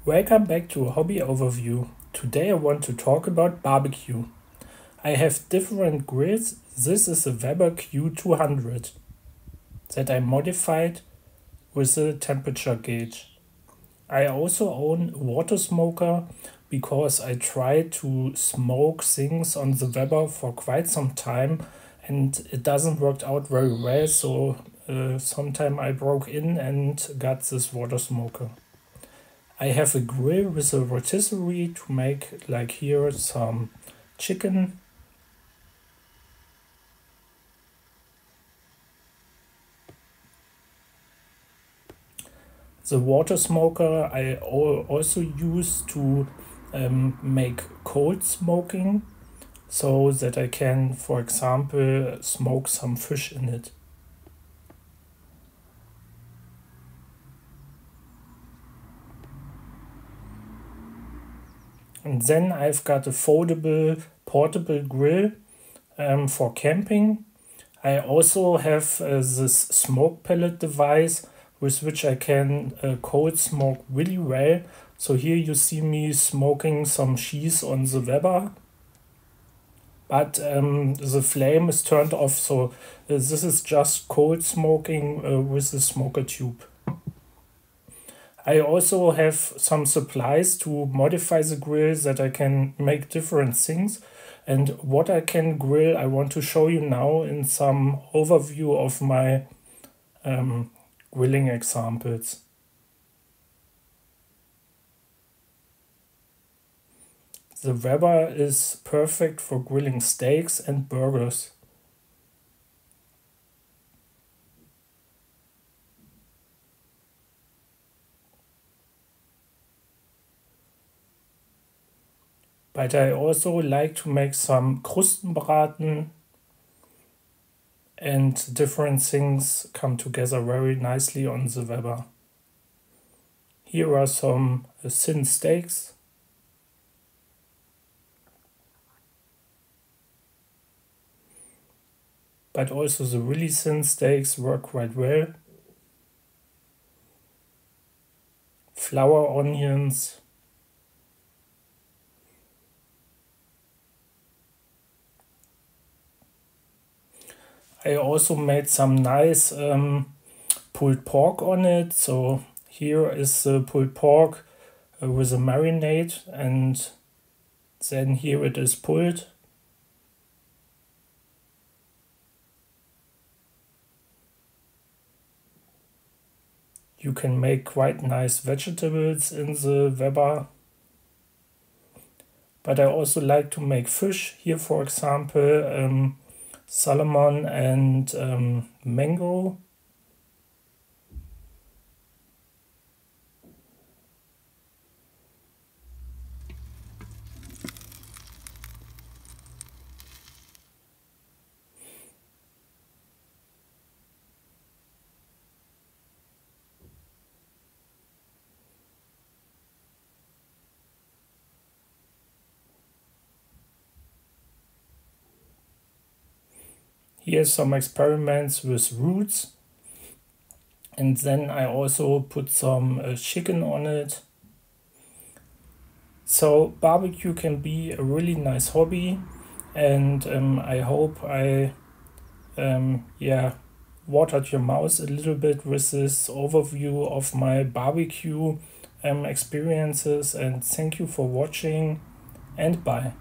Welcome back to a hobby overview. Today I want to talk about barbecue. I have different grills. This is a Weber Q200 that I modified with a temperature gauge. I also own a Watersmoker because I tried to smoke things on the Weber for quite some time and it doesn't work out very well, so sometime I broke in and got this Watersmoker. I have a grill with a rotisserie to make, like here, some chicken. The water smoker I also use to make cold smoking, so that I can, for example, smoke some fish in it. And then I've got a foldable portable grill for camping. I also have this smoke pellet device with which I can cold smoke really well. So here you see me smoking some cheese on the Weber. But the flame is turned off, so this is just cold smoking with the smoker tube. I also have some supplies to modify the grill that I can make different things. And what I can grill, I want to show you now in some overview of my grilling examples. The Weber is perfect for grilling steaks and burgers. But I also like to make some Krustenbraten, and different things come together very nicely on the Weber. Here are some thin steaks. But also the really thin steaks work quite well. Flower onions. I also made some nice pulled pork on it. So here is the pulled pork with a marinade, and then here it is pulled. You can make quite nice vegetables in the Weber. But I also like to make fish. Here, for example, salmon and mango. Here's some experiments with roots. And then I also put some chicken on it. So barbecue can be a really nice hobby, and I hope I watered your mouth a little bit with this overview of my barbecue experiences, and thank you for watching, and bye.